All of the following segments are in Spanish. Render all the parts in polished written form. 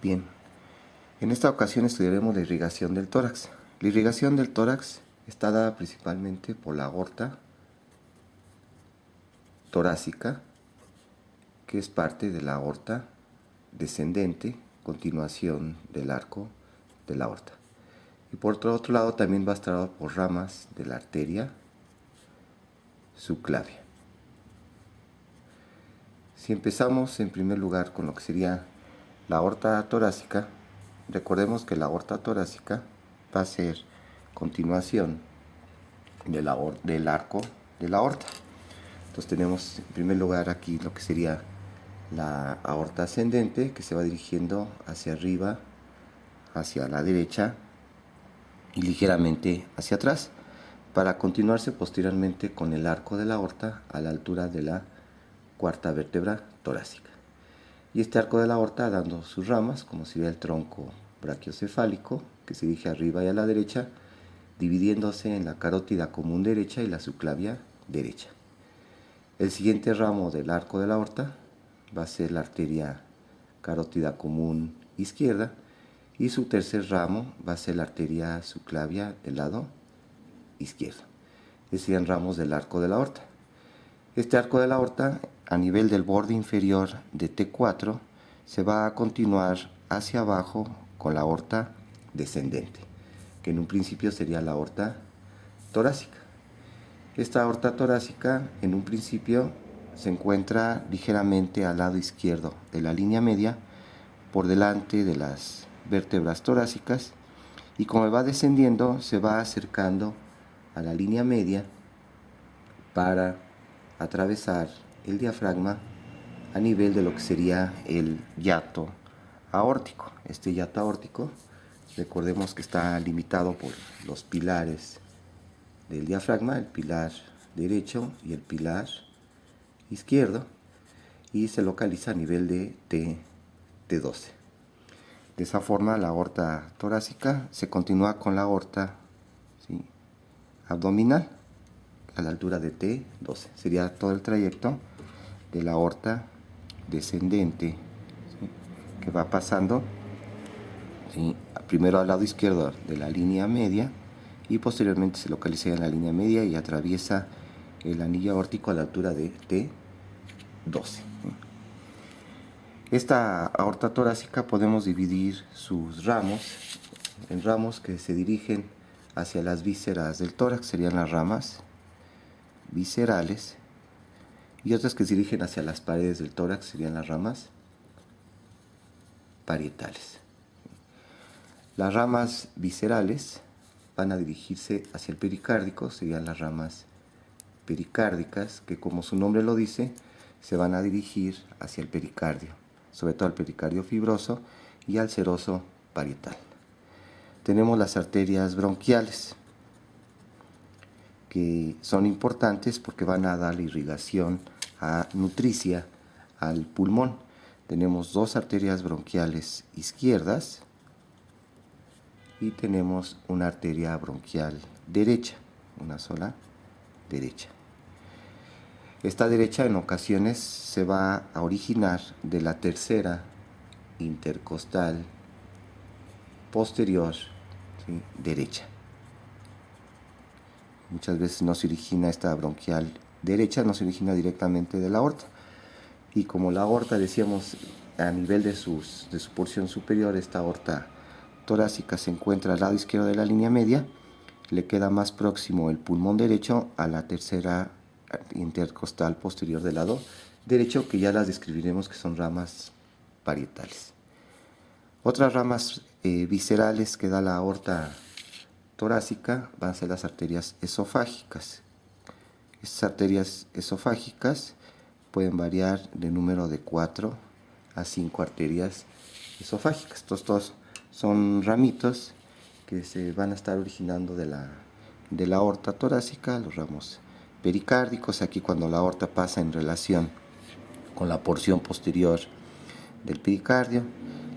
Bien, en esta ocasión estudiaremos la irrigación del tórax. La irrigación del tórax está dada principalmente por la aorta torácica, que es parte de la aorta descendente, continuación del arco de la aorta. Y por otro lado también va a estar dado por ramas de la arteria subclavia. Si empezamos en primer lugar con lo que sería la aorta torácica, recordemos que la aorta torácica va a ser continuación del arco de la aorta. Entonces tenemos en primer lugar aquí lo que sería la aorta ascendente, que se va dirigiendo hacia arriba, hacia la derecha y ligeramente hacia atrás, para continuarse posteriormente con el arco de la aorta a la altura de la cuarta vértebra torácica. Y este arco de la aorta dando sus ramas, como si ve el tronco brachiocefálico, que se dirige arriba y a la derecha, dividiéndose en la carótida común derecha y la subclavia derecha. El siguiente ramo del arco de la aorta va a ser la arteria carótida común izquierda, y su tercer ramo va a ser la arteria subclavia del lado izquierdo. Estos serían ramos del arco de la aorta. Este arco de la aorta, a nivel del borde inferior de T4, se va a continuar hacia abajo con la aorta descendente, que en un principio sería la aorta torácica. Esta aorta torácica en un principio se encuentra ligeramente al lado izquierdo de la línea media, por delante de las vértebras torácicas, y como va descendiendo se va acercando a la línea media para atravesar el diafragma a nivel de lo que sería el hiato aórtico. Este hiato aórtico, recordemos que está limitado por los pilares del diafragma, el pilar derecho y el pilar izquierdo, y se localiza a nivel de T12. De esa forma la aorta torácica se continúa con la aorta, ¿sí?, abdominal a la altura de T12. Sería todo el trayecto de la aorta descendente, ¿sí?, que va pasando, ¿sí?, primero al lado izquierdo de la línea media, y posteriormente se localiza en la línea media y atraviesa el anillo aórtico a la altura de T12. Esta aorta torácica podemos dividir sus ramos en ramos que se dirigen hacia las vísceras del tórax, serían las ramas viscerales, y otras que se dirigen hacia las paredes del tórax, serían las ramas parietales. Las ramas viscerales van a dirigirse hacia el pericárdico, serían las ramas pericárdicas, que como su nombre lo dice, se van a dirigir hacia el pericardio, sobre todo al pericardio fibroso y al seroso parietal. Tenemos las arterias bronquiales, que son importantes porque van a dar la irrigación nutricia al pulmón. Tenemos dos arterias bronquiales izquierdas y tenemos una arteria bronquial derecha, una sola derecha. Esta derecha en ocasiones se va a originar de la tercera intercostal posterior, ¿sí?, derecha. Muchas veces no se origina esta bronquial derecha, no se origina directamente de la aorta. Y como la aorta, decíamos, a nivel de su porción superior, esta aorta torácica se encuentra al lado izquierdo de la línea media, le queda más próximo el pulmón derecho a la tercera intercostal posterior del lado derecho, que ya las describiremos, que son ramas parietales. Otras ramas viscerales que da la aorta torácica van a ser las arterias esofágicas. Estas arterias esofágicas pueden variar de número de 4 a 5 arterias esofágicas. Todos son ramitos que se van a estar originando de la aorta torácica, los ramos pericárdicos, aquí cuando la aorta pasa en relación con la porción posterior del pericardio,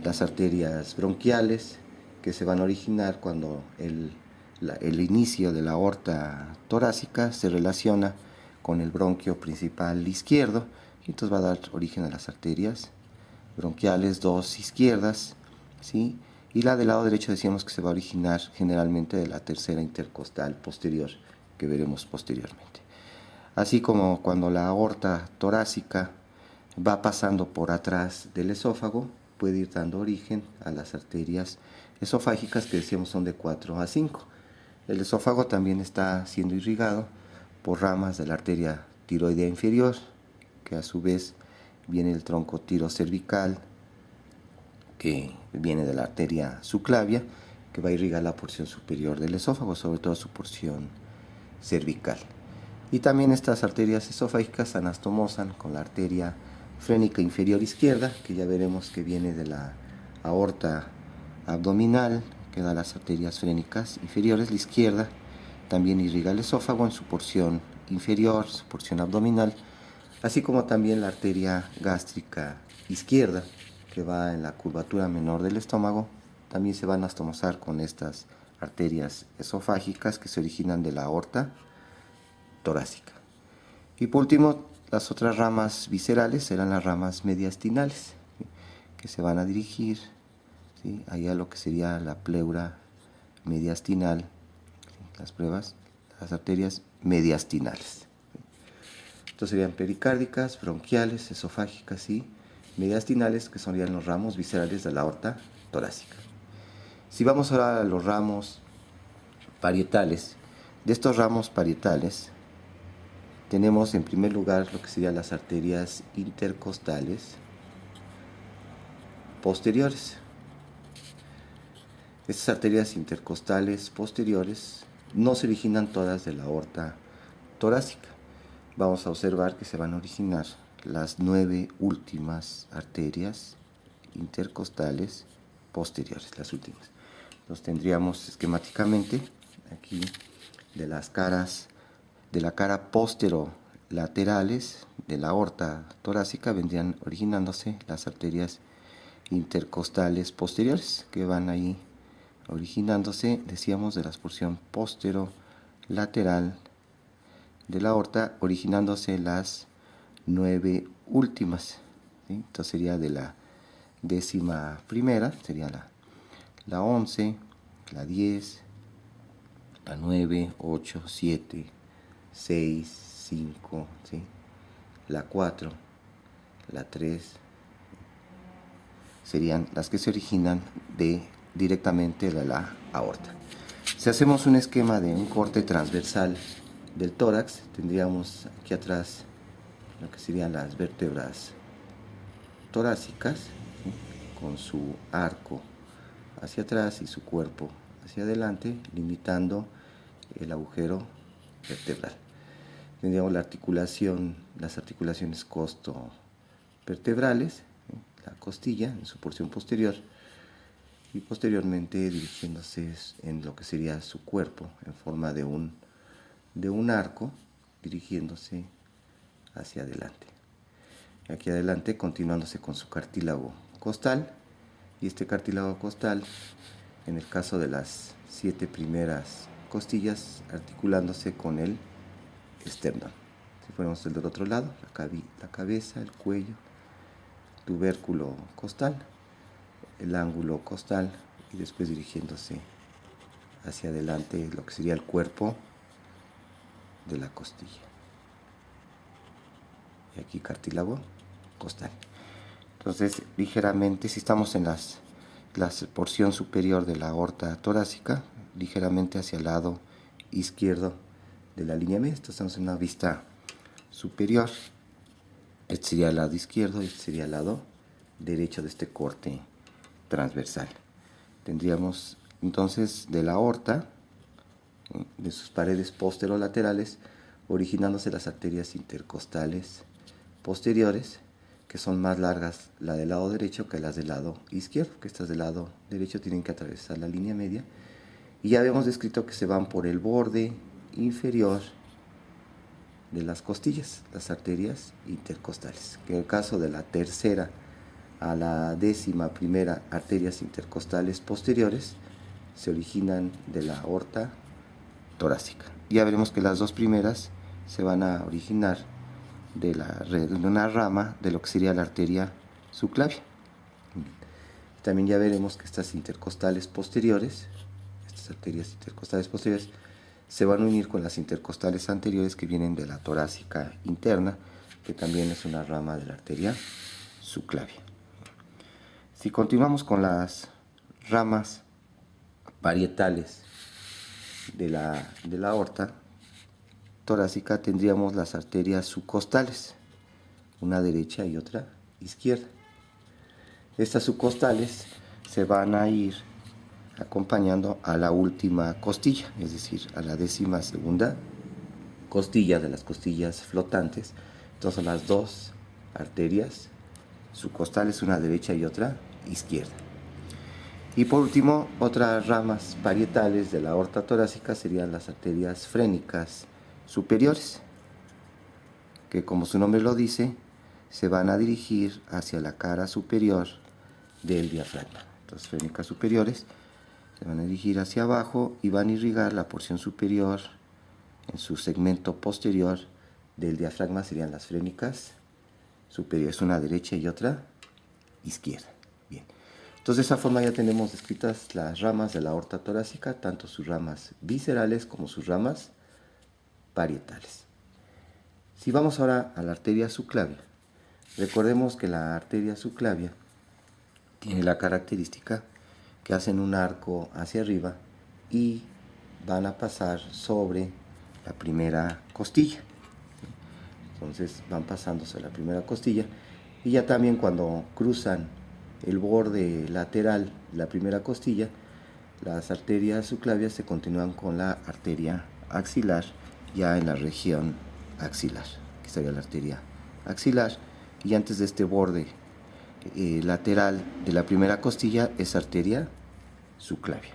las arterias bronquiales, que se van a originar cuando el inicio de la aorta torácica se relaciona con el bronquio principal izquierdo, y entonces va a dar origen a las arterias bronquiales 2 izquierdas, ¿sí? Y la del lado derecho decíamos que se va a originar generalmente de la tercera intercostal posterior, que veremos posteriormente. Así como cuando la aorta torácica va pasando por atrás del esófago, puede ir dando origen a las arterias esofágicas, que decíamos son de 4 a 5. El esófago también está siendo irrigado por ramas de la arteria tiroidea inferior, que a su vez viene el tronco tirocervical, que viene de la arteria subclavia, que va a irrigar la porción superior del esófago, sobre todo su porción cervical. Y también estas arterias esofágicas anastomosan con la arteria frénica inferior izquierda, que ya veremos que viene de la aorta abdominal, que da las arterias frénicas inferiores. La izquierda también irriga el esófago en su porción inferior, su porción abdominal, así como también la arteria gástrica izquierda, que va en la curvatura menor del estómago. También se van a anastomosar con estas arterias esofágicas que se originan de la aorta torácica. Y por último, las otras ramas viscerales serán las ramas mediastinales, ¿sí?, que se van a dirigir, ¿sí?, allá a lo que sería la pleura mediastinal, ¿sí?, las arterias mediastinales. Estos serían pericárdicas, bronquiales, esofágicas y mediastinales, que serían los ramos viscerales de la aorta torácica. Si vamos ahora a los ramos parietales, de estos ramos parietales tenemos en primer lugar lo que serían las arterias intercostales posteriores. Estas arterias intercostales posteriores no se originan todas de la aorta torácica. Vamos a observar que se van a originar las 9 últimas arterias intercostales posteriores, las últimas. Los tendríamos esquemáticamente aquí de las caras, de la cara posterolaterales de la aorta torácica vendrían originándose las arterias intercostales posteriores, que van ahí originándose, decíamos, de la porción posterolateral de la aorta, originándose las 9 últimas, ¿sí? Entonces sería de la 11ª, sería la 11, la 10, la 9, 8, 7, 6, 5, ¿sí?, la 4, la 3, serían las que se originan directamente de la aorta. Si hacemos un esquema de un corte transversal del tórax, tendríamos aquí atrás lo que serían las vértebras torácicas, ¿sí?, con su arco hacia atrás y su cuerpo hacia adelante, limitando el agujero vertebral. Tendríamos la articulación, las articulaciones costovertebrales, ¿sí?, la costilla en su porción posterior, y posteriormente dirigiéndose en lo que sería su cuerpo en forma de un arco, dirigiéndose hacia adelante. Aquí adelante continuándose con su cartílago costal, y este cartílago costal, en el caso de las 7 primeras costillas, articulándose con el esternón. Si fuéramos del otro lado, la cabeza, el cuello, tubérculo costal, el ángulo costal, y después dirigiéndose hacia adelante lo que sería el cuerpo de la costilla. Y aquí cartílago costal. Entonces, ligeramente, si estamos en la porción superior de la aorta torácica, ligeramente hacia el lado izquierdo de la línea media, estamos en una vista superior. Este sería el lado izquierdo y este sería el lado derecho de este corte transversal. Tendríamos entonces de la aorta, de sus paredes posterolaterales, originándose las arterias intercostales posteriores, que son más largas la del lado derecho que las del lado izquierdo, que estas del lado derecho tienen que atravesar la línea media, y ya habíamos descrito que se van por el borde inferior de las costillas, las arterias intercostales, que en el caso de la tercera a la 11ª arterias intercostales posteriores se originan de la aorta torácica. Ya veremos que las 2 primeras se van a originar de una rama de lo que sería la arteria subclavia. También ya veremos que estas intercostales posteriores, estas arterias intercostales posteriores, se van a unir con las intercostales anteriores que vienen de la torácica interna, que también es una rama de la arteria subclavia. Si continuamos con las ramas parietales de la aorta torácica, tendríamos las arterias subcostales, una derecha y otra izquierda. Estas subcostales se van a ir acompañando a la última costilla, es decir, a la 12ª costilla de las costillas flotantes. Entonces son las dos arterias subcostales, una derecha y otra izquierda. Y por último, otras ramas parietales de la aorta torácica serían las arterias frénicas superiores, que como su nombre lo dice, se van a dirigir hacia la cara superior del diafragma. Entonces, frénicas superiores se van a dirigir hacia abajo y van a irrigar la porción superior en su segmento posterior del diafragma. Serían las frénicas superiores, una derecha y otra izquierda. Bien. Entonces, de esa forma ya tenemos descritas las ramas de la aorta torácica, tanto sus ramas viscerales como sus ramas parietales. Si vamos ahora a la arteria subclavia, recordemos que la arteria subclavia tiene la característica que hacen un arco hacia arriba y van a pasar sobre la primera costilla. Entonces van pasando sobre la primera costilla y ya también cuando cruzan el borde lateral de la primera costilla, las arterias subclavias se continúan con la arteria axilar ya en la región axilar, que sería la arteria axilar, y antes de este borde lateral de la primera costilla es arteria subclavia.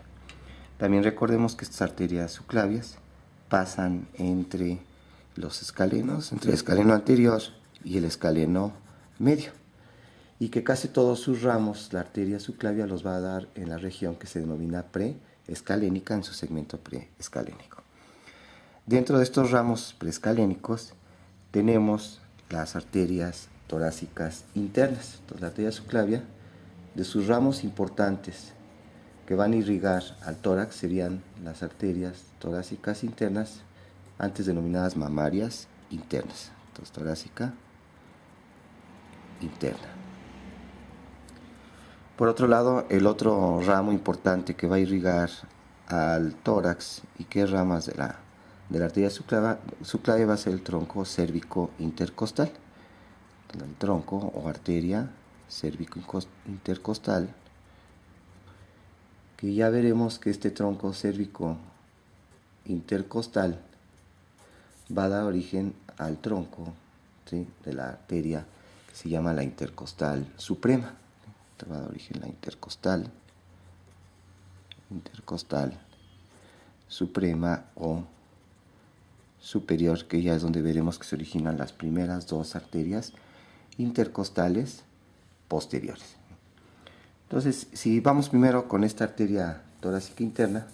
También recordemos que estas arterias subclavias pasan entre los escalenos, entre el escaleno anterior y el escaleno medio, y que casi todos sus ramos, la arteria subclavia los va a dar en la región que se denomina preescalénica, en su segmento preescalénico. Dentro de estos ramos preescalénicos tenemos las arterias torácicas internas. Entonces, la arteria subclavia, de sus ramos importantes que van a irrigar al tórax, serían las arterias torácicas internas, antes denominadas mamarias internas. Entonces, torácica interna. Por otro lado, el otro ramo importante que va a irrigar al tórax y que es ramas de la arteria subclavia va a ser el tronco cérvico intercostal. El tronco o arteria cérvico intercostal, que ya veremos que este tronco cérvico intercostal va a dar origen al tronco, ¿sí?, de la arteria que se llama la intercostal suprema. Va a dar origen la intercostal suprema o superior, que ya es donde veremos que se originan las primeras dos arterias intercostales posteriores. Entonces, si vamos primero con esta arteria torácica interna,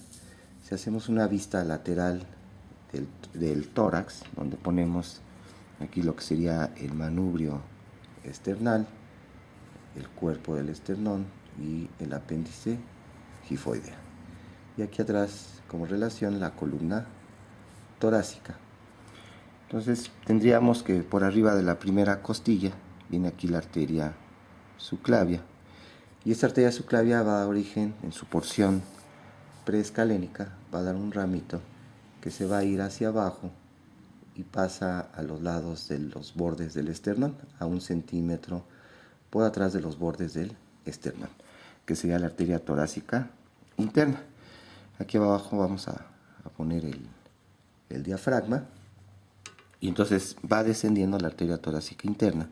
si hacemos una vista lateral del tórax, donde ponemos aquí lo que sería el manubrio esternal, el cuerpo del esternón y el apéndice gifoidea. Y aquí atrás, como relación, la columna torácica. Entonces tendríamos que por arriba de la primera costilla viene aquí la arteria subclavia, y esta arteria subclavia va a dar origen, en su porción preescalénica, va a dar un ramito que se va a ir hacia abajo y pasa a los lados de los bordes del esternón, a 1 centímetro por atrás de los bordes del esternón, que sería la arteria torácica interna. Aquí abajo vamos a poner el diafragma, y entonces va descendiendo la arteria torácica interna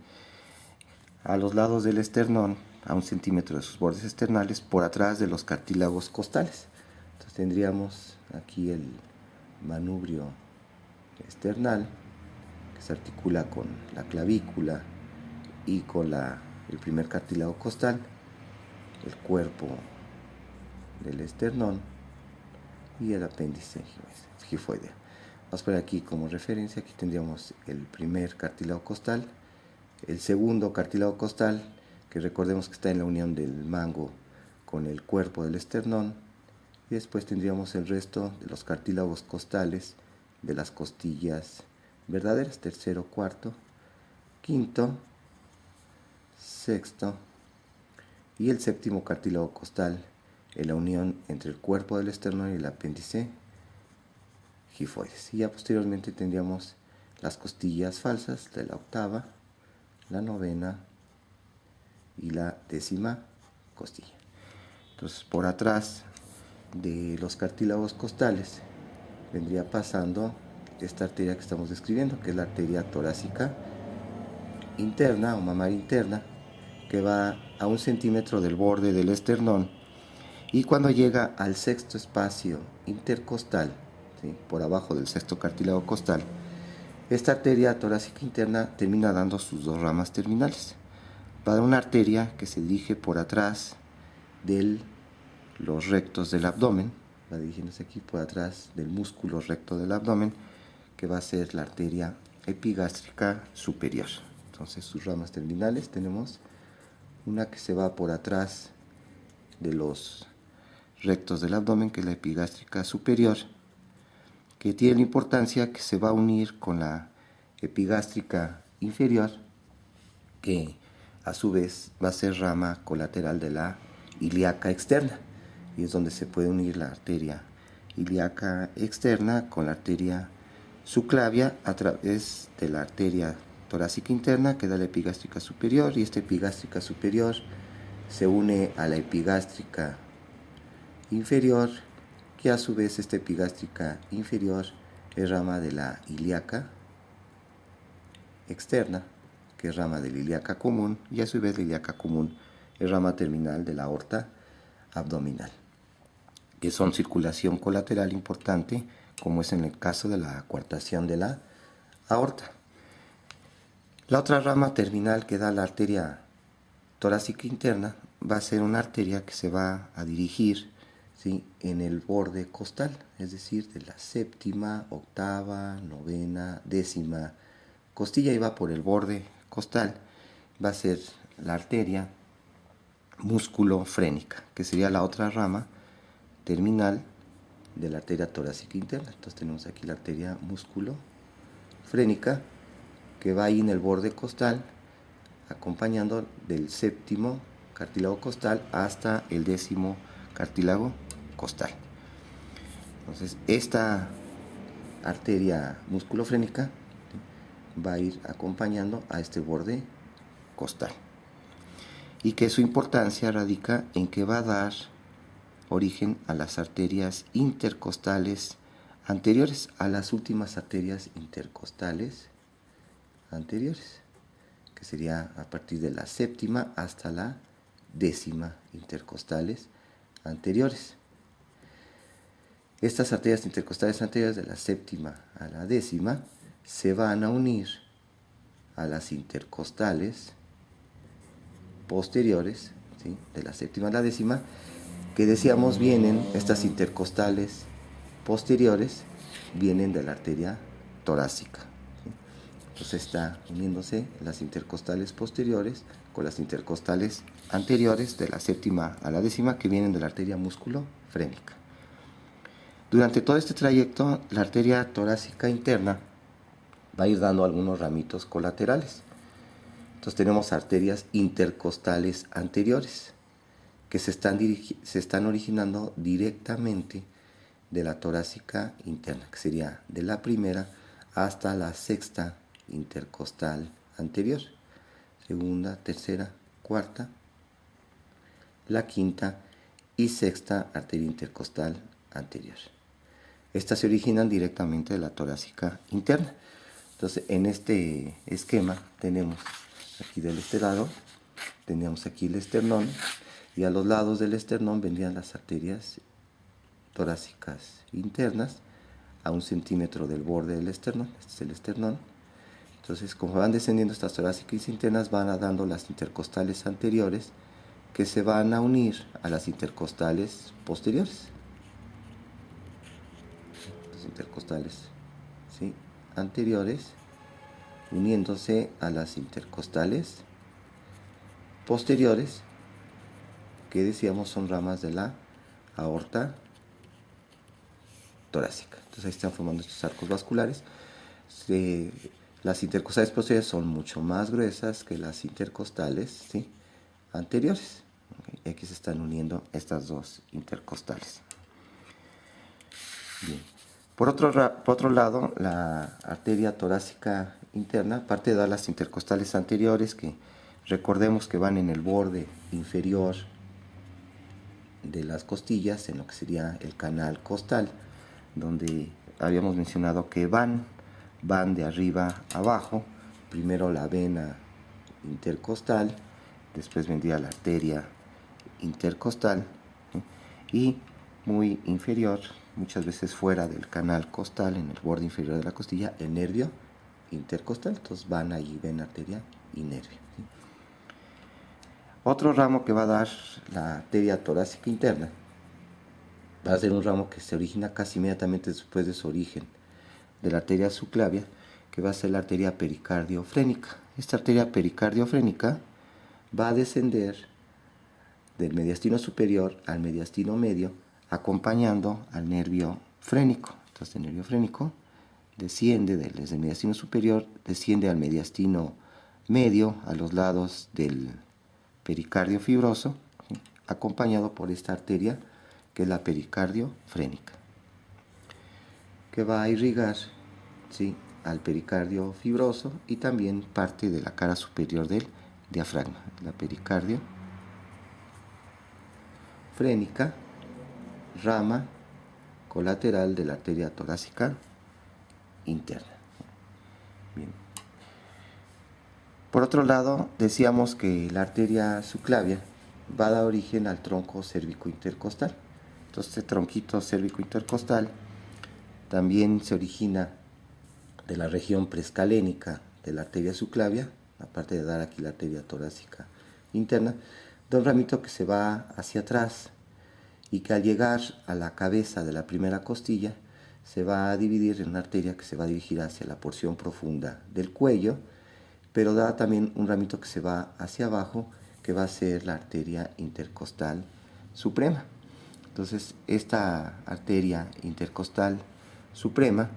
a los lados del esternón, a 1 centímetro de sus bordes esternales, por atrás de los cartílagos costales. Entonces tendríamos aquí el manubrio esternal, que se articula con la clavícula y con el primer cartílago costal, el cuerpo del esternón y el apéndice gifoidea. Vamos a poner aquí como referencia, aquí tendríamos el primer cartílago costal, el segundo cartílago costal, que recordemos que está en la unión del mango con el cuerpo del esternón, y después tendríamos el resto de los cartílagos costales de las costillas verdaderas, tercero, cuarto, quinto, sexto y el séptimo cartílago costal en la unión entre el cuerpo del esternón y el apéndice gifoides. Y ya posteriormente tendríamos las costillas falsas de la octava, la novena y la décima costilla. Entonces, por atrás de los cartílagos costales vendría pasando esta arteria que estamos describiendo, que es la arteria torácica interna o mamaria interna, que va a 1 centímetro del borde del esternón, y cuando llega al sexto espacio intercostal, ¿sí?, por abajo del sexto cartílago costal, esta arteria torácica interna termina dando sus dos ramas terminales. Va a dar una arteria que se dirige por atrás de los rectos del abdomen, va dirigiéndose aquí por atrás del músculo recto del abdomen, que va a ser la arteria epigástrica superior. Entonces, sus ramas terminales tenemos una que se va por atrás de los rectos del abdomen, que es la epigástrica superior, que tiene la importancia que se va a unir con la epigástrica inferior, que a su vez va a ser rama colateral de la ilíaca externa, y es donde se puede unir la arteria ilíaca externa con la arteria subclavia a través de la arteria torácica interna, que da la epigástrica superior, y esta epigástrica superior se une a la epigástrica inferior, que a su vez esta epigástrica inferior es rama de la ilíaca externa, que es rama de la ilíaca común, y a su vez la ilíaca común es rama terminal de la aorta abdominal, que son circulación colateral importante, como es en el caso de la coartación de la aorta. La otra rama terminal que da la arteria torácica interna va a ser una arteria que se va a dirigir, ¿sí?, en el borde costal, es decir, de la séptima, octava, novena, décima costilla, y va por el borde costal. Va a ser la arteria músculo-frénica, que sería la otra rama terminal de la arteria torácica interna. Entonces tenemos aquí la arteria músculo-frénica, que va ahí en el borde costal, acompañando del séptimo cartílago costal hasta el décimo cartílago costal. Entonces, esta arteria musculofrénica va a ir acompañando a este borde costal, y que su importancia radica en que va a dar origen a las arterias intercostales anteriores, a las últimas arterias intercostales anteriores, que sería a partir de la séptima hasta la décima intercostales anteriores. Estas arterias intercostales anteriores, de la séptima a la décima, se van a unir a las intercostales posteriores, ¿sí?, de la séptima a la décima, que decíamos vienen, estas intercostales posteriores vienen de la arteria torácica, ¿sí? Entonces está uniéndose las intercostales posteriores con las intercostales anteriores de la séptima a la décima, que vienen de la arteria músculo-frénica. Durante todo este trayecto, la arteria torácica interna va a ir dando algunos ramitos colaterales. Entonces tenemos arterias intercostales anteriores, que se están originando directamente de la torácica interna, que sería de la primera hasta la sexta intercostal anterior, segunda, tercera, cuarta, la quinta y sexta arteria intercostal anterior. Estas se originan directamente de la torácica interna. Entonces, en este esquema tenemos aquí del este lado, teníamos aquí el esternón, y a los lados del esternón vendrían las arterias torácicas internas a 1 centímetro del borde del esternón. Este es el esternón. Entonces, como van descendiendo estas torácicas internas, van dando las intercostales anteriores, que se van a unir a las intercostales posteriores. Las intercostales, ¿sí?, anteriores uniéndose a las intercostales posteriores, que decíamos son ramas de la aorta torácica. Entonces ahí están formando estos arcos vasculares. Las intercostales posteriores son mucho más gruesas que las intercostales, ¿sí?, anteriores. Okay. Aquí se están uniendo estas dos intercostales. Bien. Por otro lado, la arteria torácica interna, aparte de las intercostales anteriores, que recordemos que van en el borde inferior de las costillas, en lo que sería el canal costal, donde habíamos mencionado que van de arriba a abajo. Primero la vena intercostal, después vendría la arteria intercostal, y muy inferior, muchas veces fuera del canal costal, en el borde inferior de la costilla, el nervio intercostal. Entonces van allí, vena, arteria y nervio, ¿sí? Otro ramo que va a dar la arteria torácica interna va a ser un ramo que se origina casi inmediatamente después de su origen de la arteria subclavia, que va a ser la arteria pericardiofrénica. Esta arteria pericardiofrénica va a descender del mediastino superior al mediastino medio, acompañando al nervio frénico. Entonces el nervio frénico desciende desde el mediastino superior, desciende al mediastino medio, a los lados del pericardio fibroso, ¿sí?, acompañado por esta arteria que es la pericardiofrénica, que va a irrigar, ¿sí?, al pericardio fibroso y también parte de la cara superior del diafragma. La pericardiofrénica, rama colateral de la arteria torácica interna. Bien. Por otro lado, decíamos que la arteria subclavia va a dar origen al tronco cérvico-intercostal. Entonces, este tronquito cérvico-intercostal también se origina de la región preescalénica de la arteria subclavia, aparte de dar aquí la arteria torácica interna, de un ramito que se va hacia atrás y que al llegar a la cabeza de la primera costilla se va a dividir en una arteria que se va a dirigir hacia la porción profunda del cuello, pero da también un ramito que se va hacia abajo, que va a ser la arteria intercostal suprema. Entonces, esta arteria intercostal suprema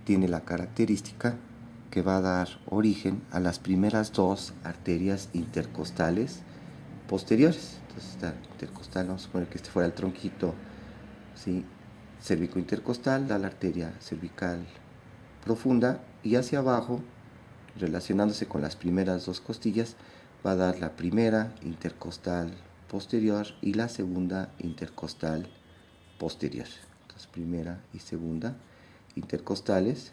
tiene la característica que va a dar origen a las primeras dos arterias intercostales posteriores. Entonces, esta intercostal, vamos a suponer que este fuera el tronquito, ¿sí?, cérvico-intercostal, da la arteria cervical profunda, y hacia abajo, relacionándose con las primeras dos costillas, va a dar la primera intercostal posterior y la segunda intercostal posterior. Entonces, primera y segunda intercostales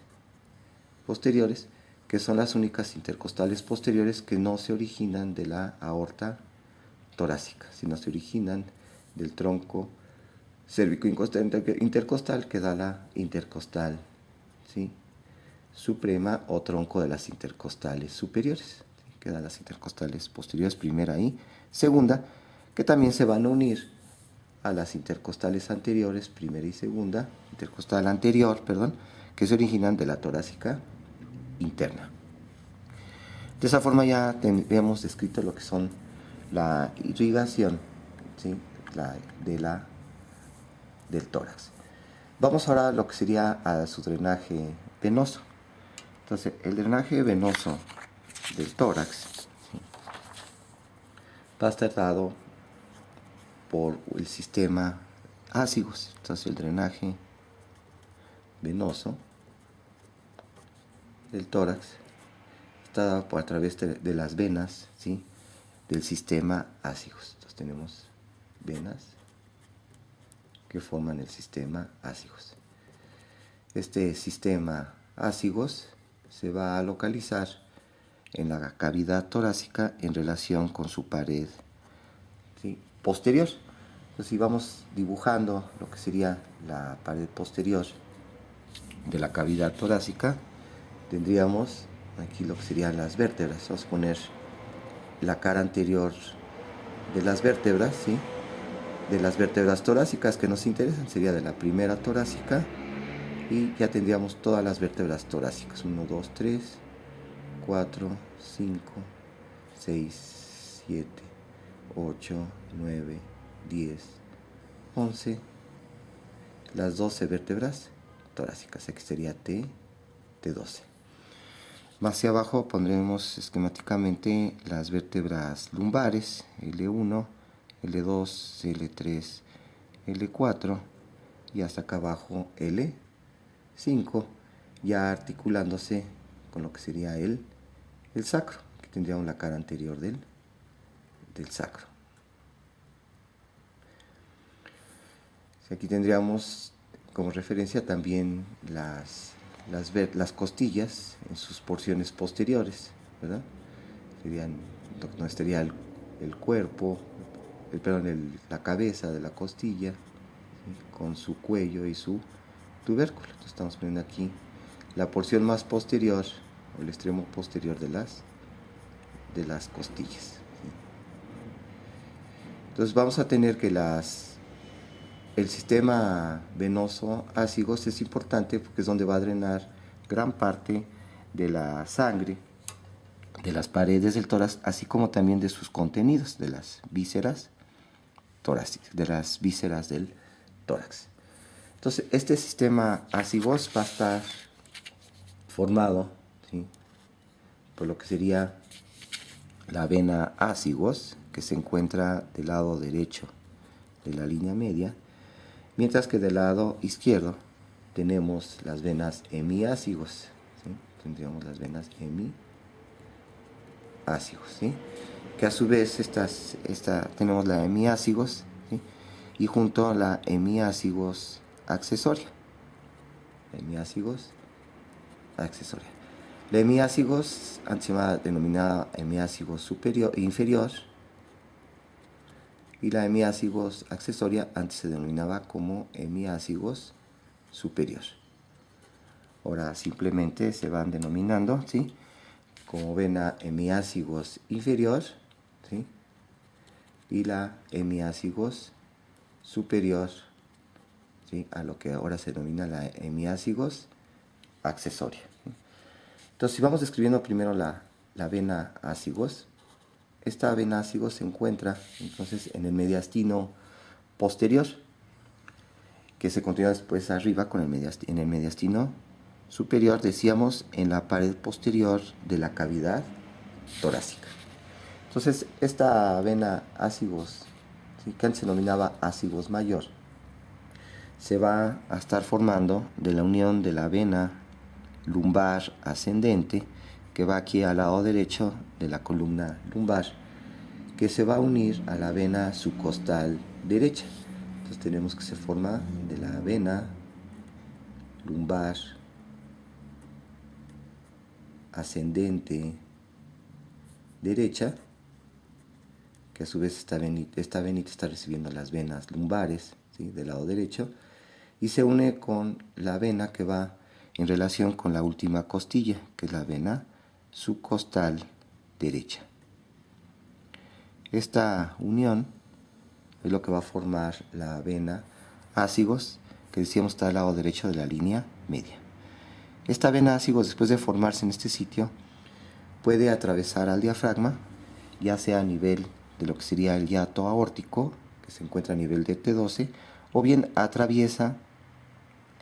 posteriores, que son las únicas intercostales posteriores que no se originan de la aorta torácica, sino se originan del tronco cérvico intercostal, que da la intercostal, ¿sí?, suprema, o tronco de las intercostales superiores, ¿sí?, que da las intercostales posteriores, primera y segunda, que también se van a unir a las intercostales anteriores, primera y segunda, intercostal anterior, perdón, que se originan de la torácica interna. De esa forma ya tendríamos descrito lo que son la irrigación, ¿sí?, del tórax. Vamos ahora a lo que sería a su drenaje venoso. Entonces, el drenaje venoso del tórax, ¿sí?, va a estar dado por el sistema ácigos. Entonces, el drenaje venoso del tórax está dado a través de las venas, ¿sí?, del sistema ácigos. Entonces, tenemos venas que forman el sistema ácigos. Este sistema ácigos se va a localizar en la cavidad torácica en relación con su pared, ¿sí?, posterior. Entonces, si vamos dibujando lo que sería la pared posterior de la cavidad torácica, tendríamos aquí lo que serían las vértebras. Vamos a poner la cara anterior de las vértebras, ¿sí?, de las vértebras torácicas que nos interesan, sería de la primera torácica, y ya tendríamos todas las vértebras torácicas: 1, 2, 3, 4, 5, 6, 7, 8, 9, 10, 11, las 12 vértebras torácicas. Aquí sería T12. Más hacia abajo pondremos esquemáticamente las vértebras lumbares, L1, L2, L3, L4 y hasta acá abajo L5, ya articulándose con lo que sería el sacro. Aquí tendríamos la cara anterior del sacro. Aquí tendríamos como referencia también las costillas en sus porciones posteriores, ¿verdad? Serían donde estaría el cuerpo, la cabeza de la costilla, ¿sí? Con su cuello y su tubérculo. Entonces estamos poniendo aquí la porción más posterior, o el extremo posterior de las costillas, ¿sí? Entonces vamos a tener que el sistema venoso ácigos es importante porque es donde va a drenar gran parte de la sangre de las paredes del tórax, así como también de sus contenidos, de las vísceras torácicas, de las vísceras del tórax. Entonces, este sistema ácigos va a estar formado, ¿sí?, por lo que sería la vena ácigos, que se encuentra del lado derecho de la línea media, mientras que del lado izquierdo tenemos las venas hemiácigos, ¿sí? Tendríamos las venas hemiácigos, ¿sí? Que a su vez tenemos la hemiácigos, ¿sí?, y junto a la hemiácigos accesoria. La hemiácigos, antes se llama denominada hemiácigos superior e inferior, y la hemiácigos accesoria antes se denominaba como hemiácigos superior. Ahora simplemente se van denominando, ¿sí?, como vena hemiácigos inferior, ¿sí?, y la hemiácigos superior, ¿sí?, a lo que ahora se denomina la hemiácigos accesoria. Entonces, si vamos describiendo primero la vena ácigos, esta vena ácigos se encuentra entonces en el mediastino posterior, que se continúa después arriba con en el mediastino superior, decíamos, en la pared posterior de la cavidad torácica. Entonces, esta vena ácigos, ¿sí?, que antes se denominaba ácigos mayor, se va a estar formando de la unión de la vena lumbar ascendente, que va aquí al lado derecho de la columna lumbar, que se va a unir a la vena subcostal derecha. Entonces tenemos que se forma de la vena lumbar ascendente derecha, que a su vez esta venita está recibiendo las venas lumbares, ¿sí?, del lado derecho, y se une con la vena que va en relación con la última costilla, que es la vena subcostal derecha. Esta unión es lo que va a formar la vena ácigos, que decíamos está al lado derecho de la línea media. Esta vena ácigos, después de formarse en este sitio, puede atravesar al diafragma, ya sea a nivel de lo que sería el hiato aórtico, que se encuentra a nivel de T12, o bien atraviesa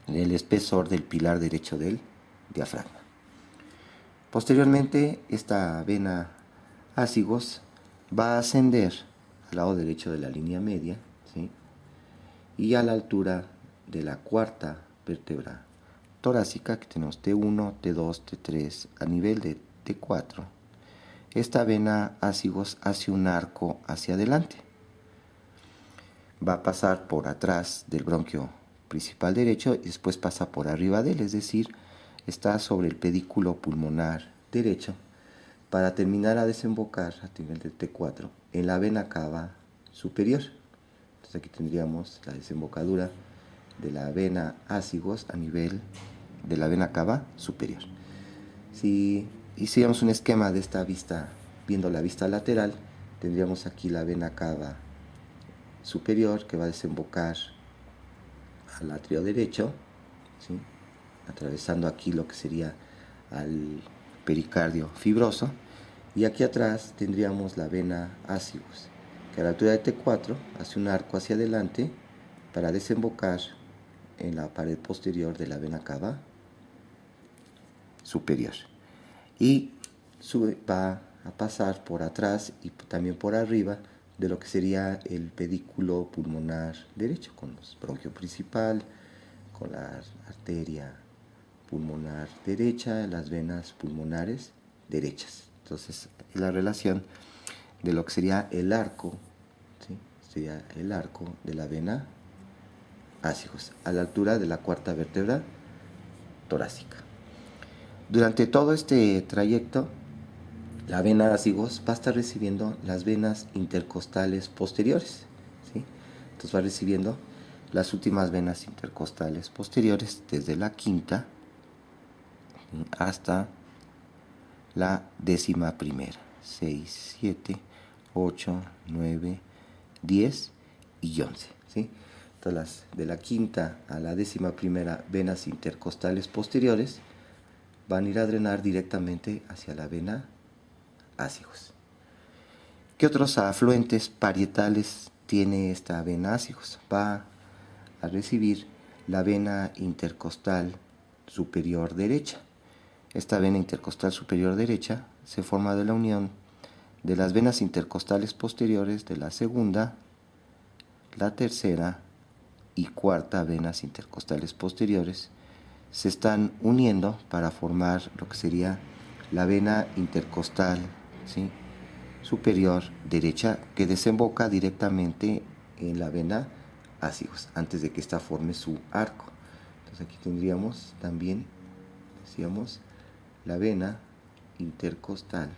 el espesor del pilar derecho del diafragma. Posteriormente, esta vena ácigos va a ascender al lado derecho de la línea media, ¿sí?, y a la altura de la cuarta vértebra torácica, que tenemos T1, T2, T3, a nivel de T4, esta vena ácigos hace un arco hacia adelante. Va a pasar por atrás del bronquio principal derecho y después pasa por arriba de él, es decir, está sobre el pedículo pulmonar derecho, para terminar a desembocar a nivel del T4 en la vena cava superior. Entonces aquí tendríamos la desembocadura de la vena ácigos a nivel de la vena cava superior. Si hiciéramos un esquema de esta vista, viendo la vista lateral, tendríamos aquí la vena cava superior que va a desembocar al atrio derecho, ¿sí?, atravesando aquí lo que sería al pericardio fibroso, y aquí atrás tendríamos la vena ácigos, que a la altura de T4 hace un arco hacia adelante para desembocar en la pared posterior de la vena cava superior. Y va a pasar por atrás y también por arriba de lo que sería el pedículo pulmonar derecho, con el bronquio principal, con la arteria pulmonar derecha, las venas pulmonares derechas. Entonces, es la relación de lo que sería el arco, ¿sí? Sería el arco de la vena ásigos, a la altura de la cuarta vértebra torácica. Durante todo este trayecto, la vena ásigos va a estar recibiendo las venas intercostales posteriores, ¿sí? Entonces va recibiendo las últimas venas intercostales posteriores desde la quinta hasta la 11ª, 6, 7, 8, 9, 10 y 11, ¿sí? Entonces de la quinta a la 11ª venas intercostales posteriores van a ir a drenar directamente hacia la vena ásigos. ¿Qué otros afluentes parietales tiene esta vena ásigos? Va a recibir la vena intercostal superior derecha. Esta vena intercostal superior derecha se forma de la unión de las venas intercostales posteriores de la segunda, la tercera y cuarta venas intercostales posteriores. Se están uniendo para formar lo que sería la vena intercostal, ¿sí?, superior derecha, que desemboca directamente en la vena ásigos antes de que ésta forme su arco. Entonces aquí tendríamos también, decíamos, la vena intercostal,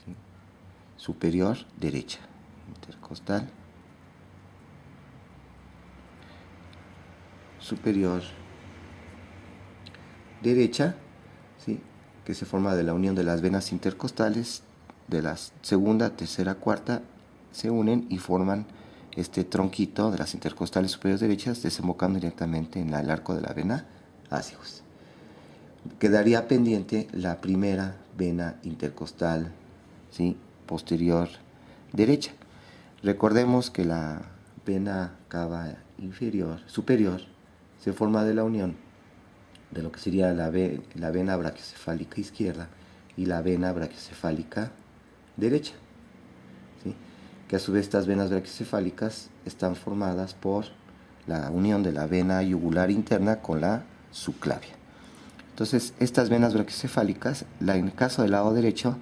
¿sí?, superior derecha, intercostal superior derecha, ¿sí?, que se forma de la unión de las venas intercostales de la segunda, tercera, cuarta, se unen y forman este tronquito de las intercostales superiores derechas, desembocando directamente en el arco de la vena ásigos. Quedaría pendiente la primera vena intercostal, ¿sí?, posterior derecha. Recordemos que la vena cava superior se forma de la unión de lo que sería la vena brachiocefálica izquierda y la vena brachiocefálica derecha, ¿sí?, que a su vez estas venas brachiocefálicas están formadas por la unión de la vena yugular interna con la subclavia. Entonces, estas venas brachiocefálicas, en el caso del lado derecho,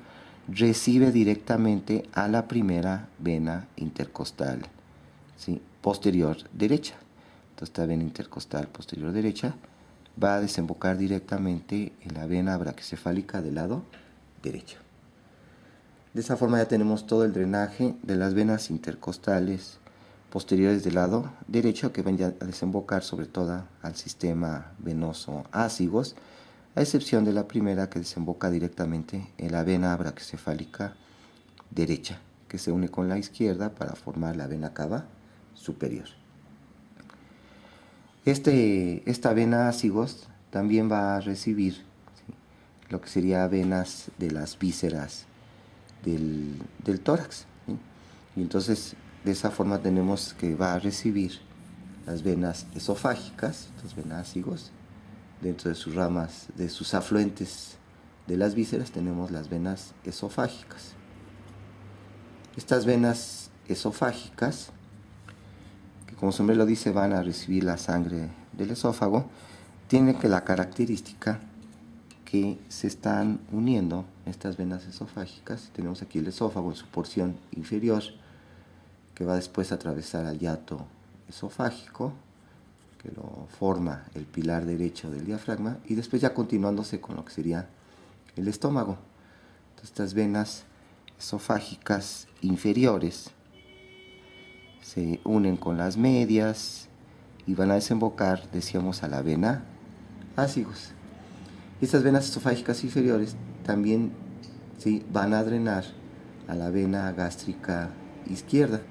recibe directamente a la primera vena intercostal, ¿sí?, posterior derecha. Entonces, esta vena intercostal posterior derecha va a desembocar directamente en la vena brachiocefálica del lado derecho. De esa forma ya tenemos todo el drenaje de las venas intercostales posteriores del lado derecho, que van a desembocar sobre todo al sistema venoso ásigos, a excepción de la primera, que desemboca directamente en la vena brachiocefálica derecha, que se une con la izquierda para formar la vena cava superior. Esta vena ásigos también va a recibir, ¿sí?, lo que sería venas de las vísceras del tórax, ¿sí? Y entonces de esa forma tenemos que va a recibir las venas esofágicas, las venas ásigos. Dentro de sus ramas, de sus afluentes de las vísceras, tenemos las venas esofágicas. Estas venas esofágicas, que como su nombre lo dice, van a recibir la sangre del esófago, tienen que la característica que se están uniendo estas venas esofágicas. Tenemos aquí el esófago en su porción inferior, que va después a atravesar al hiato esofágico, que lo forma el pilar derecho del diafragma, y después ya continuándose con lo que sería el estómago. Entonces, estas venas esofágicas inferiores se unen con las medias y van a desembocar, decíamos, a la vena ásigos. Y estas venas esofágicas inferiores también, ¿sí?, van a drenar a la vena gástrica izquierda,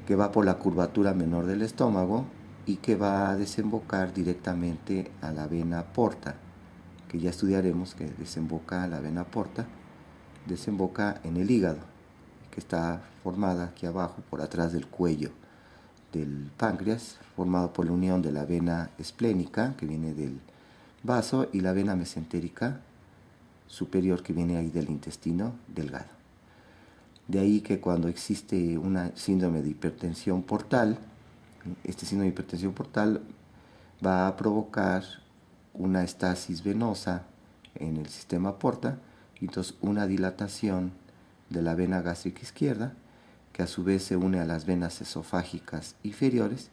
que va por la curvatura menor del estómago y que va a desembocar directamente a la vena porta, que ya estudiaremos que desemboca a la vena porta, desemboca en el hígado, que está formada aquí abajo, por atrás del cuello del páncreas, formado por la unión de la vena esplénica, que viene del vaso, y la vena mesentérica superior, que viene ahí del intestino delgado. De ahí que cuando existe una síndrome de hipertensión portal, este síndrome de hipertensión portal va a provocar una estasis venosa en el sistema porta, y entonces una dilatación de la vena gástrica izquierda, que a su vez se une a las venas esofágicas inferiores,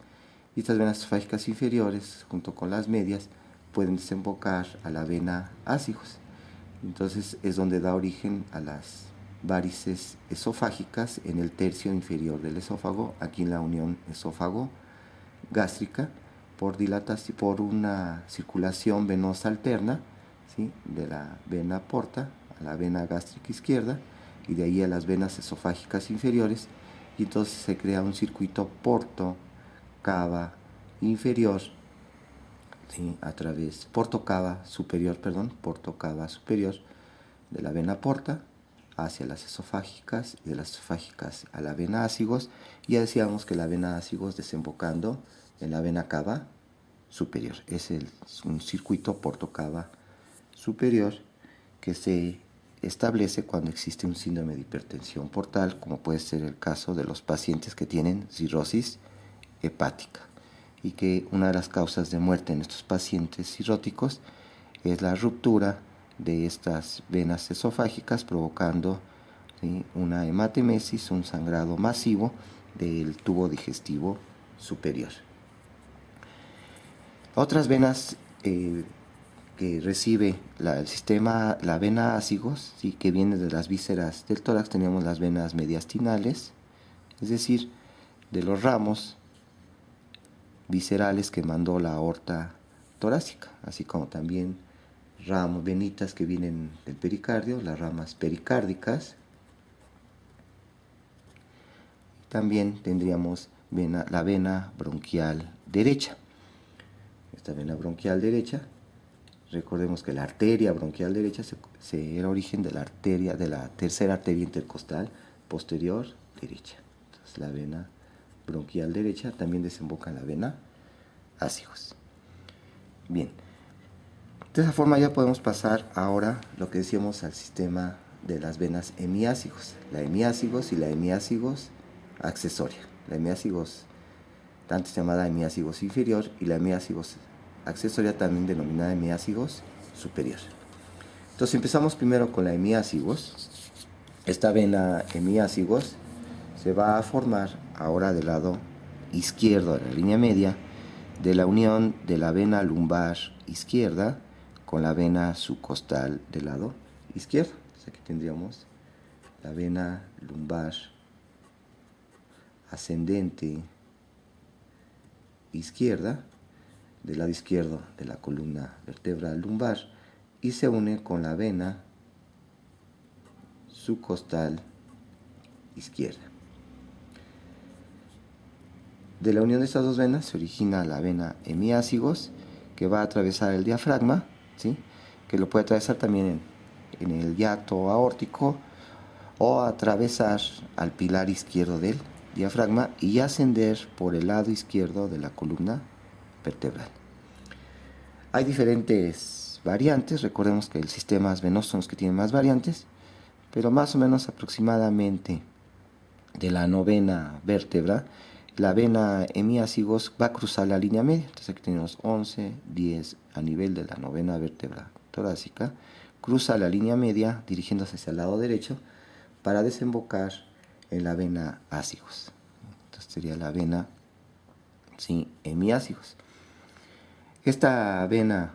y estas venas esofágicas inferiores, junto con las medias, pueden desembocar a la vena ácigos. Entonces es donde da origen a las varices esofágicas en el tercio inferior del esófago, aquí en la unión esófago-gástrica, por dilatación, por una circulación venosa alterna, ¿sí?, de la vena porta a la vena gástrica izquierda, y de ahí a las venas esofágicas inferiores, y entonces se crea un circuito porto-cava inferior, ¿sí?, a través, porto-cava superior, porto-cava superior, de la vena porta hacia las esofágicas, y de las esofágicas a la vena ácigos, y ya decíamos que la vena ácigos desembocando en la vena cava superior. Es un circuito porto-cava superior que se establece cuando existe un síndrome de hipertensión portal, como puede ser el caso de los pacientes que tienen cirrosis hepática, y que una de las causas de muerte en estos pacientes cirróticos es la ruptura de estas venas esofágicas, provocando, ¿sí?, una hematemesis, un sangrado masivo del tubo digestivo superior. Otras venas que recibe el sistema, la vena ácigos, ¿sí?, que viene de las vísceras del tórax, tenemos las venas mediastinales, es decir, de los ramos viscerales que mandó la aorta torácica, así como también venitas que vienen del pericardio, las ramas pericárdicas. También tendríamos la vena bronquial derecha. Esta vena bronquial derecha, recordemos que la arteria bronquial derecha se era origen de la tercera arteria intercostal posterior derecha. Entonces la vena bronquial derecha también desemboca en la vena ácigos. Bien, de esa forma ya podemos pasar ahora lo que decíamos al sistema de las venas hemiácigos, la hemiácigos y la hemiácigos accesoria. La hemiácigos, antes llamada hemiácigos inferior, y la hemiácigos accesoria, también denominada hemiácigos superior. Entonces empezamos primero con la hemiácigos. Esta vena hemiácigos se va a formar ahora del lado izquierdo de la línea media, de la unión de la vena lumbar izquierda con la vena subcostal del lado izquierdo. Entonces aquí tendríamos la vena lumbar ascendente izquierda, del lado izquierdo de la columna vertebral lumbar, y se une con la vena subcostal izquierda. De la unión de estas dos venas se origina la vena hemiácigos, que va a atravesar el diafragma, ¿sí?, que lo puede atravesar también en el hiato aórtico, o atravesar al pilar izquierdo del diafragma y ascender por el lado izquierdo de la columna vertebral. Hay diferentes variantes, recordemos que el sistema venoso son los que tienen más variantes, pero más o menos aproximadamente de la novena vértebra, la vena hemiácigos va a cruzar la línea media. Entonces aquí tenemos 11, 10 a nivel de la novena vértebra torácica, cruza la línea media dirigiéndose hacia el lado derecho para desembocar en la vena ácigos. Entonces sería la vena, ¿sí?, hemiácigos. Esta vena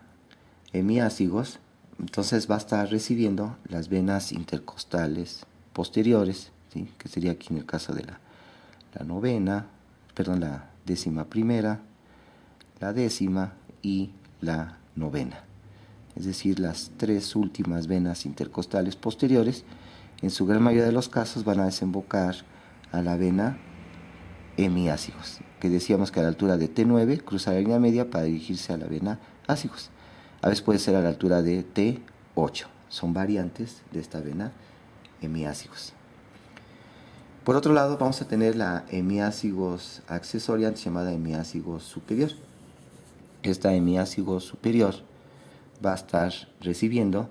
hemiácigos entonces va a estar recibiendo las venas intercostales posteriores, ¿sí?, que sería aquí en el caso de la décima primera, la décima y la novena. Es decir, las tres últimas venas intercostales posteriores, en su gran mayoría de los casos, van a desembocar a la vena hemiácigos, que decíamos que a la altura de T9 cruza la línea media para dirigirse a la vena ácigos. A veces puede ser a la altura de T8. Son variantes de esta vena hemiácigos. Por otro lado, vamos a tener la hemiácigos accesoria, antes llamada hemiácigos superior. Esta hemiácigos superior va a estar recibiendo,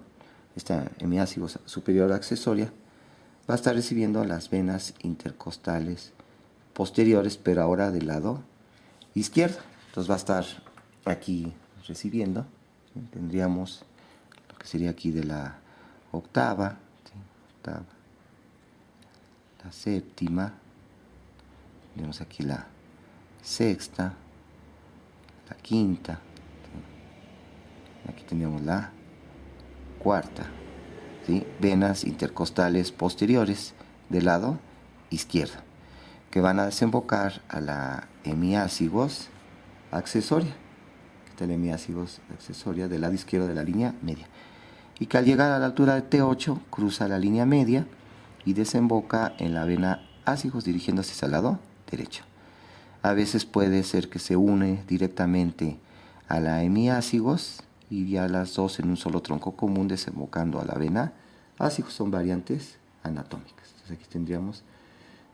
esta hemiácigos superior accesoria, va a estar recibiendo las venas intercostales posteriores, pero ahora del lado izquierdo. Entonces va a estar aquí recibiendo. ¿Sí? Tendríamos lo que sería aquí de la octava, ¿sí? Octava, la séptima, tenemos aquí la sexta, la quinta, ¿sí? Aquí tenemos la cuarta, ¿sí? Venas intercostales posteriores del lado izquierdo, que van a desembocar a la hemiácigos accesoria. Esta es la hemiácigos accesoria del lado izquierdo de la línea media, y que al llegar a la altura de T8 cruza la línea media y desemboca en la vena ácigos dirigiéndose hacia el lado derecho. A veces puede ser que se une directamente a la hemiácigos y ya las dos en un solo tronco común desembocando a la vena ácigos. Son variantes anatómicas. Entonces aquí tendríamos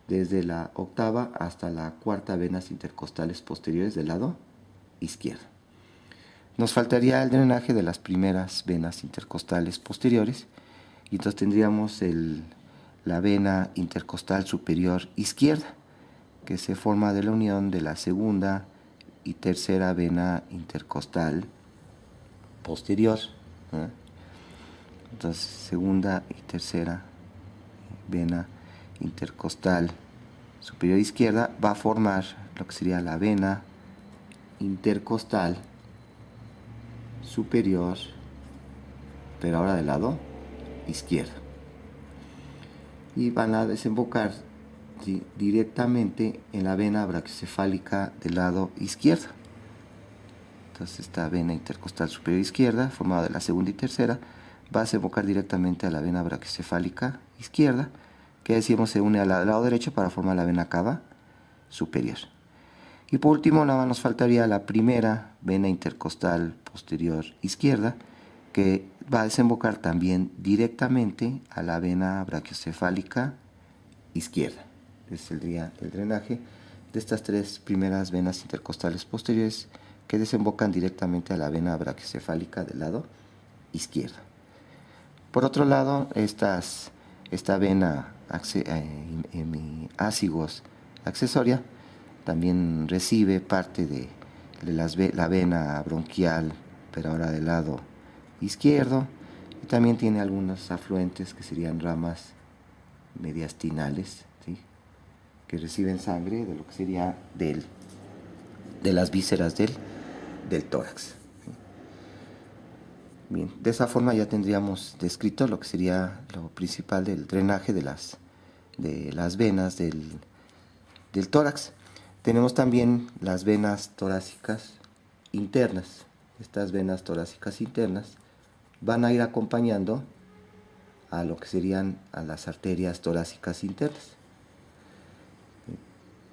desde la octava hasta la cuarta venas intercostales posteriores del lado izquierdo. Nos faltaría el drenaje de las primeras venas intercostales posteriores, y entonces tendríamos la vena intercostal superior izquierda, que se forma de la unión de la segunda y tercera vena intercostal posterior. Entonces, segunda y tercera vena intercostal superior izquierda va a formar lo que sería la vena intercostal superior, pero ahora del lado izquierdo, y van a desembocar, ¿sí?, directamente en la vena brachiocefálica del lado izquierdo. Entonces esta vena intercostal superior izquierda, formada de la segunda y tercera, va a desembocar directamente a la vena brachiocefálica izquierda, que decimos se une al lado derecho para formar la vena cava superior. Y por último, nada más nos faltaría la primera vena intercostal posterior izquierda, que va a desembocar también directamente a la vena brachiocefálica izquierda. Ese sería el drenaje de estas tres primeras venas intercostales posteriores, que desembocan directamente a la vena brachiocefálica del lado izquierdo. Por otro lado, esta vena hemiácigos accesoria también recibe parte de la vena bronquial, pero ahora del lado izquierdo, y también tiene algunos afluentes que serían ramas mediastinales, ¿sí?, que reciben sangre de lo que sería de las vísceras del tórax. Bien, de esa forma ya tendríamos descrito lo que sería lo principal del drenaje de las venas del tórax. Tenemos también las venas torácicas internas. Estas venas torácicas internas van a ir acompañando a lo que serían a las arterias torácicas internas,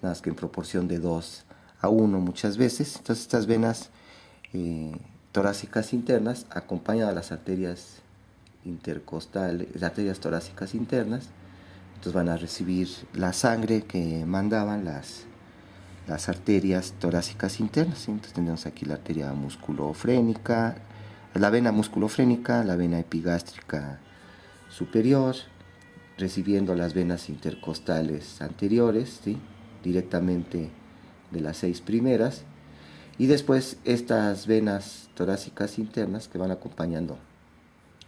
nada más que en proporción de 2:1 muchas veces. Entonces estas venas torácicas internas acompañan a las arterias intercostales, las arterias torácicas internas. Entonces van a recibir la sangre que mandaban las arterias torácicas internas. Entonces tenemos aquí la arteria musculofrénica, la vena musculofrénica, la vena epigástrica superior, recibiendo las venas intercostales anteriores, ¿sí?, directamente de las 6 primeras, y después estas venas torácicas internas que van acompañando,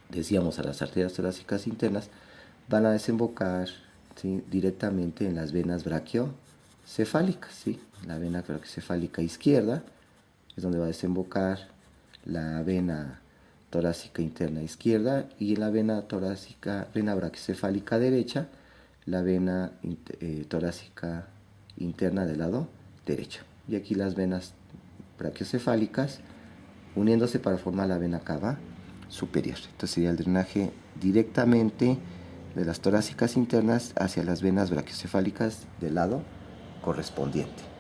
decíamos, a las arterias torácicas internas, van a desembocar, ¿sí?, directamente en las venas brachiocefálicas, ¿sí? La vena brachiocefálica izquierda es donde va a desembocar la vena torácica interna izquierda, y en la vena brachiocefálica derecha, la vena torácica interna del lado derecho. Y aquí las venas brachiocefálicas uniéndose para formar la vena cava superior. Entonces sería el drenaje directamente de las torácicas internas hacia las venas brachiocefálicas del lado correspondiente.